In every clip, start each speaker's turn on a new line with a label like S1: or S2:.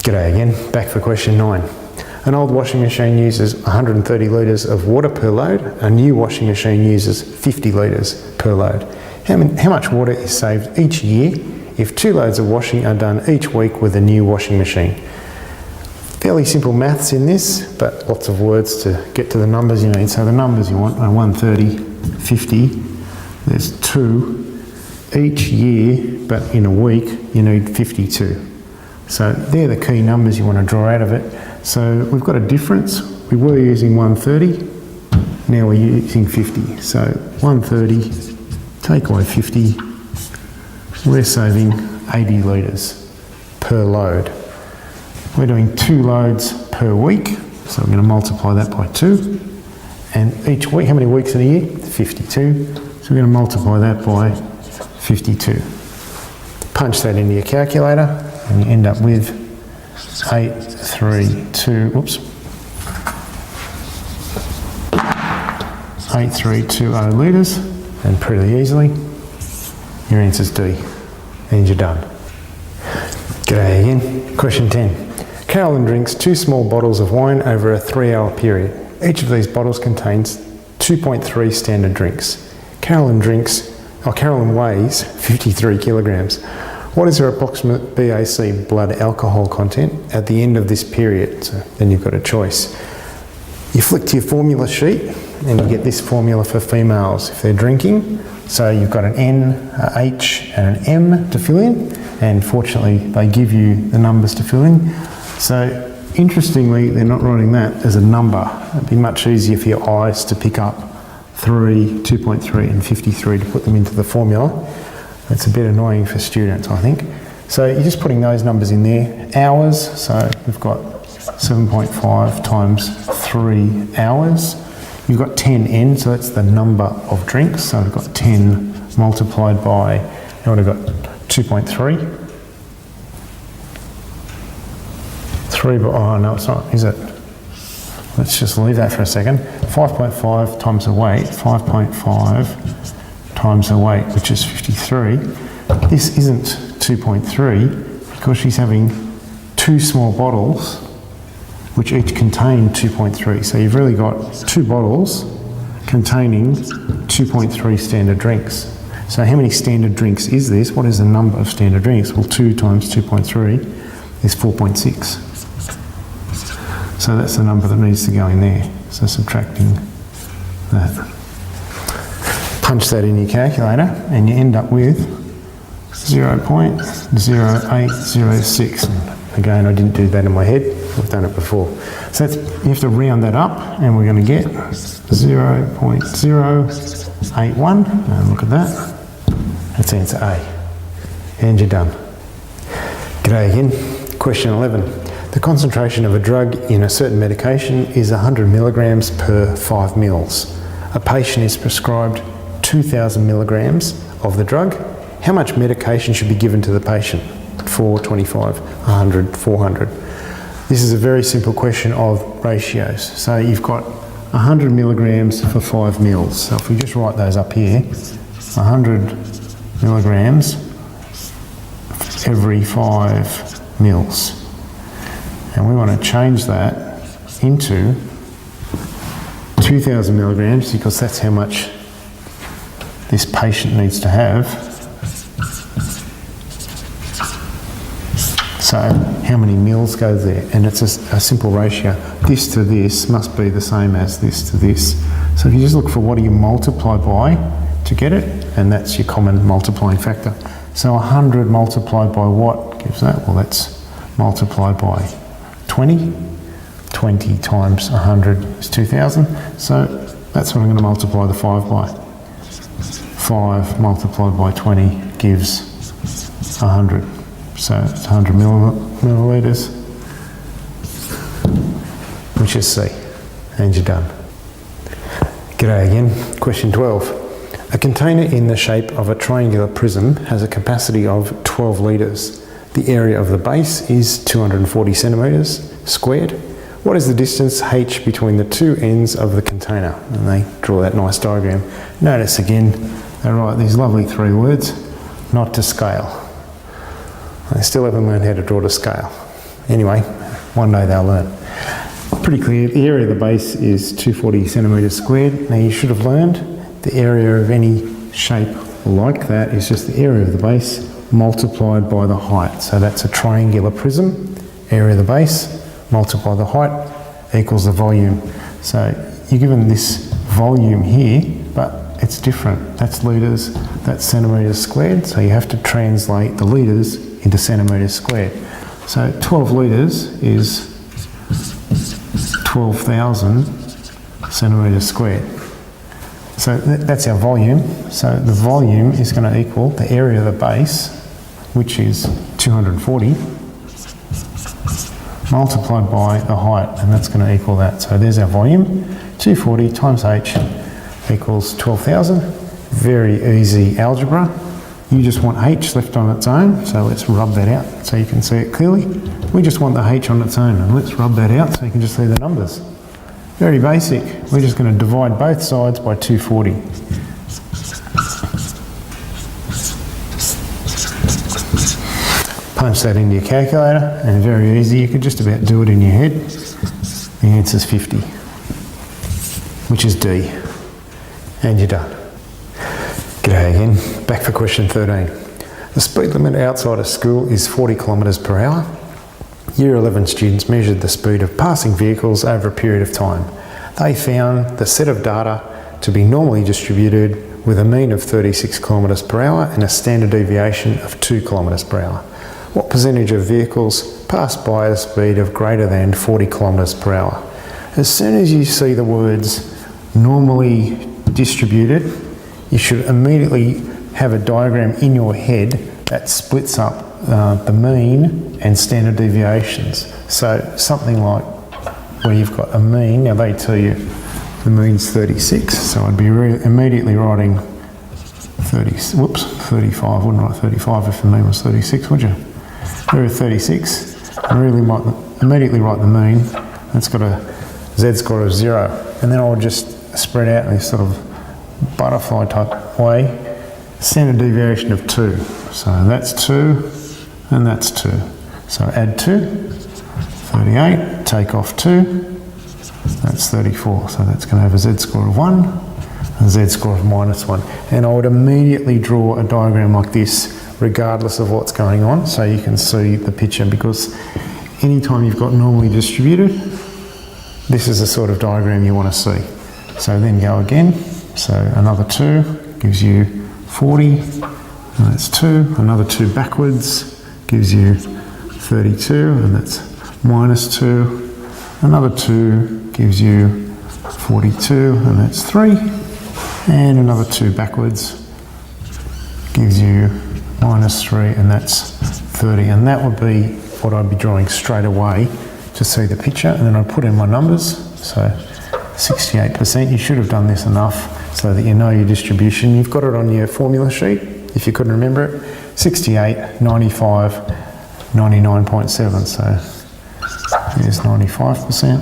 S1: G'day again, back for question 9. An old washing machine uses 130 litres of water per load. A new washing machine uses 50 litres per load. How much water is saved each year if 2 loads of washing are done each week with a new washing machine? Fairly simple maths in this, but lots of words to get to the numbers you need. So the numbers you want are 130, 50, there's 2 each year, but in a week you need 52. So they're the key numbers you want to draw out of it. So we've got a difference. We were using 130, now we're using 50. So 130, take away 50, we're saving 80 litres per load. We're doing 2 loads per week, so we're going to multiply that by 2. And each week, how many weeks in a year? 52. So we're going to multiply that by 52. Punch that into your calculator and you end up with 8320 litres, and pretty easily your answer's D, and you're done. G'day again. Question 10. Carolyn drinks 2 small bottles of wine over a 3-hour period. Each of these bottles contains 2.3 standard drinks. Carolyn weighs 53 kilograms. What is her approximate BAC, blood alcohol content, at the end of this period? So then you've got a choice. You flick to your formula sheet and you get this formula for females if they're drinking. So you've got an N, a H and an M to fill in, and fortunately they give you the numbers to fill in. So interestingly, they're not writing that as a number. It'd be much easier for your eyes to pick up 3, 2.3 and 53 to put them into the formula. It's a bit annoying for students, I think. So you're just putting those numbers in there. Hours, so we've got 7.5 times 3 hours. You've got 10N, so that's the number of drinks. So we've got 10 multiplied by, now we've got 2.3. 3, but oh no, it's not, is it? Let's just leave that for a second. 5.5 times the weight, 5.5 times her weight, which is 53. This isn't 2.3 because she's having 2 small bottles which each contain 2.3. So you've really got 2 bottles containing 2.3 standard drinks. So how many standard drinks is this? What is the number of standard drinks? Well, 2 times 2.3 is 4.6. So that's the number that needs to go in there. So subtracting that. Punch that in your calculator and you end up with 0.0806. And again, I didn't do that in my head, I've done it before. So that's, you have to round that up and we're going to get 0.081, and look at that, that's answer A. And you're done. G'day again. Question 11. The concentration of a drug in a certain medication is 100 milligrams per 5 mils. A patient is prescribed 2,000 milligrams of the drug. How much medication should be given to the patient? 4, 25, 100, 400. This is a very simple question of ratios. So you've got 100 milligrams for 5 mils. So if we just write those up here, 100 milligrams every 5 mils. And we want to change that into 2,000 milligrams because that's how much this patient needs to have. So how many mils go there? And it's a simple ratio. This to this must be the same as this to this. So if you just look for what do you multiply by to get it, and that's your common multiplying factor. So 100 multiplied by what gives that? Well, that's multiplied by 20. 20 times 100 is 2,000. So that's what I'm going to multiply the 5 by. 5 multiplied by 20 gives 100. So it's 100 millilitres, which is C. And you're done. G'day again. Question 12. A container in the shape of a triangular prism has a capacity of 12 litres. The area of the base is 240 centimetres squared. What is the distance h between the 2 ends of the container? And they draw that nice diagram. Notice again, they write these lovely 3 words, not to scale. I still haven't learned how to draw to scale. Anyway, one day they'll learn. Pretty clear, the area of the base is 240 centimetres squared. Now you should have learned the area of any shape like that is just the area of the base multiplied by the height. So that's a triangular prism, area of the base, multiply the height, equals the volume. So you're given this volume here, but it's different. That's litres, that's centimetres squared, so you have to translate the litres into centimetres squared. So 12 litres is 12,000 centimetres squared. So that's our volume. So the volume is going to equal the area of the base, which is 240, multiplied by the height, and that's going to equal that. So there's our volume, 240 times h equals 12,000. Very easy algebra. You just want h left on its own, so let's rub that out so you can see it clearly. We just want the h on its own, and let's rub that out so you can just see the numbers. Very basic. We're just going to divide both sides by 240. Punch that into your calculator, and very easy. You could just about do it in your head. The answer's 50, which is D. And you're done. G'day again. Back for question 13. The speed limit outside of school is 40 kilometres per hour. Year 11 students measured the speed of passing vehicles over a period of time. They found the set of data to be normally distributed with a mean of 36 kilometres per hour and a standard deviation of 2 kilometres per hour. What percentage of vehicles passed by a speed of greater than 40 kilometres per hour? As soon as you see the words normally distributed, you should immediately have a diagram in your head that splits up the mean and standard deviations. So something like where you've got a mean, now they tell you the mean's 36, so I'd be immediately writing 35, wouldn't write 35 if the mean was 36, would you? There are 36, I really might immediately write the mean, it's got a z-score of 0, and then I would just spread out in this sort of butterfly type way, standard deviation of 2. So that's 2 and that's 2. So add 2, 38, take off 2, that's 34. So that's going to have a z-score of 1 and a z-score of -1. And I would immediately draw a diagram like this regardless of what's going on so you can see the picture, because anytime you've got normally distributed, this is the sort of diagram you want to see. So then go again. So another 2 gives you 40, and that's 2. Another 2 backwards gives you 32, and that's -2. Another 2 gives you 42, and that's 3. And another 2 backwards gives you -3, and that's 30. And that would be what I'd be drawing straight away to see the picture. And then I put in my numbers. So 68%, you should have done this enough so that you know your distribution. You've got it on your formula sheet, if you couldn't remember it. 68, 95, 99.7. So there's 95%.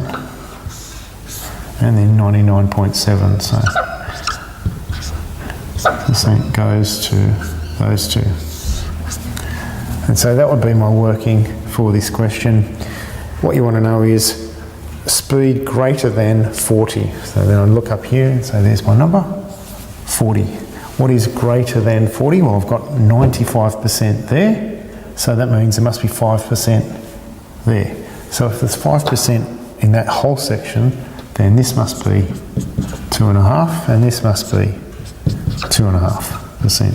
S1: And then 99.7. So percent goes to those two. And so that would be my working for this question. What you want to know is speed greater than 40. So then I look up here and say there's my number, 40. What is greater than 40? Well, I've got 95% there, so that means there must be 5% there. So if there's 5% in that whole section, then this must be 2.5, and this must be 2.5%.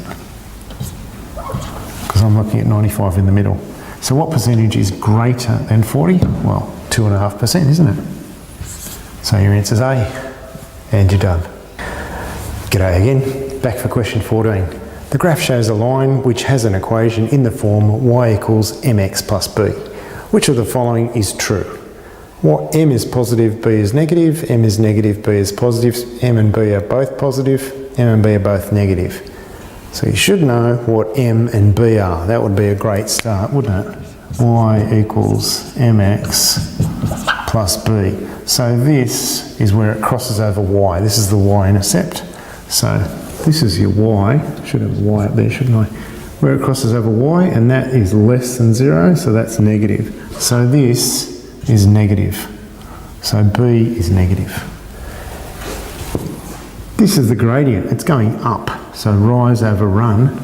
S1: Because I'm looking at 95 in the middle. So what percentage is greater than 40? Well, 2.5%, isn't it? So your answer's A, and you're done. G'day again, back for question 14. The graph shows a line which has an equation in the form y equals mx plus b. Which of the following is true? What m is positive, b is negative, m is negative, b is positive, m and b are both positive, m and b are both negative. So you should know what m and b are. That would be a great start, wouldn't it? Y equals mx plus b. So this is where it crosses over y. This is the y-intercept. So this is your y. Should have y up there, shouldn't I? where it crosses over y, and that is less than 0, so that's negative. So this is negative. So B is negative. This is the gradient. It's going up. So rise over run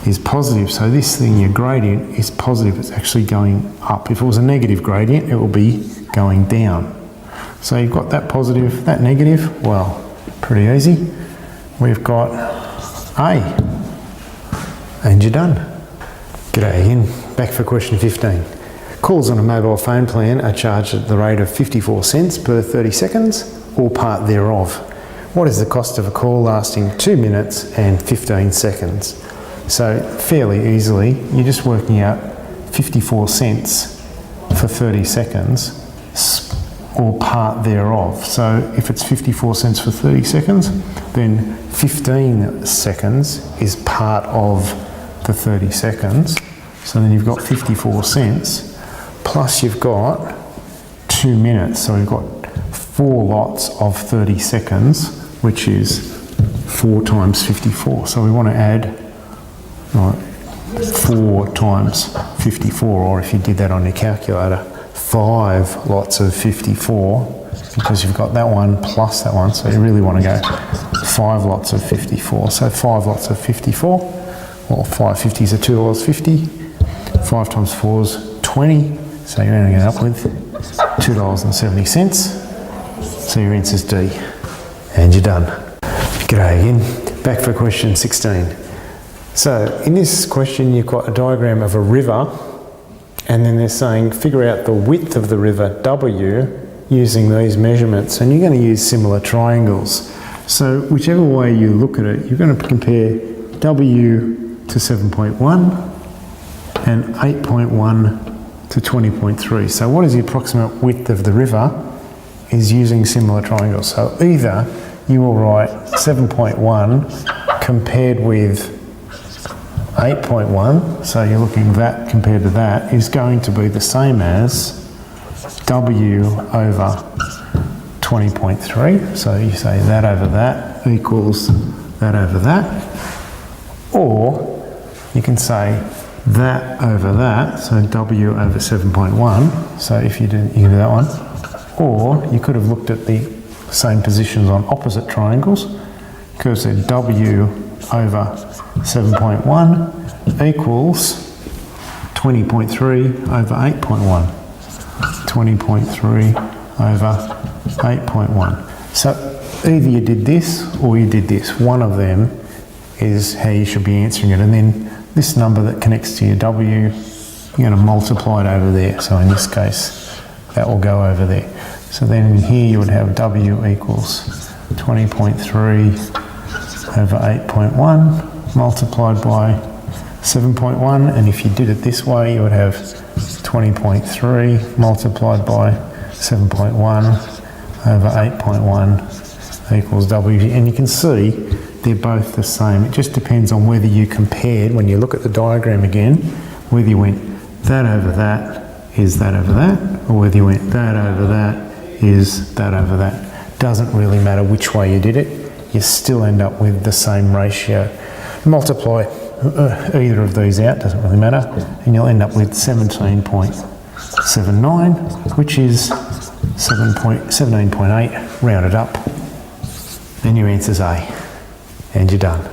S1: is positive. So this thing, your gradient, is positive. It's actually going up. If it was a negative gradient, it will be going down. So you've got that positive, that negative. Well, pretty easy. We've got A. And you're done. G'day again. Back for question 15. Calls on a mobile phone plan are charged at the rate of 54 cents per 30 seconds, or part thereof. What is the cost of a call lasting 2 minutes and 15 seconds? So fairly easily, you're just working out 54 cents for 30 seconds, or part thereof. So if it's 54 cents for 30 seconds, then 15 seconds is part of the 30 seconds. So then you've got 54 cents, plus you've got 2 minutes. So we've got 4 lots of 30 seconds, which is 4 times 54. So we want to add 4 times 54, or if you did that on your calculator, 5 lots of 54, because you've got that one plus that one, so you really want to go 5 lots of 54. So 5 lots of 54, well, 5 50s are $2.50. 5 times 4 is 20, so you're only going up with $2.70. So your answer is D, and you're done. G'day again. Back for question 16. So in this question, you've got a diagram of a river, and then they're saying figure out the width of the river W using these measurements, and you're going to use similar triangles. So whichever way you look at it, you're going to compare W to 7.1 and 8.1 to 20.3. So what is the approximate width of the river is using similar triangles. So either you will write 7.1 compared with 8.1, so you're looking that compared to that, is going to be the same as W over 20.3. So you say that over that equals that over that. Or you can say that over that, so W over 7.1. So if you do that one. Or you could have looked at the same positions on opposite triangles, because they're W over 7.1 equals 20.3 over 8.1. 20.3 over 8.1. So either you did this or you did this. One of them is how you should be answering it. And then this number that connects to your W, you're going to multiply it over there. So in this case, that will go over there. So then in here you would have W equals 20.3 over 8.1 multiplied by 7.1, and if you did it this way, you would have 20.3 multiplied by 7.1 over 8.1 equals W. And you can see they're both the same. It just depends on whether you compared, when you look at the diagram again, whether you went that over that is that over that, or whether you went that over that is that over that. Doesn't really matter which way you did it, you still end up with the same ratio. Multiply either of these out, doesn't really matter, and you'll end up with 17.79, which is 17.8 rounded up. Then your answer's A, and you're done.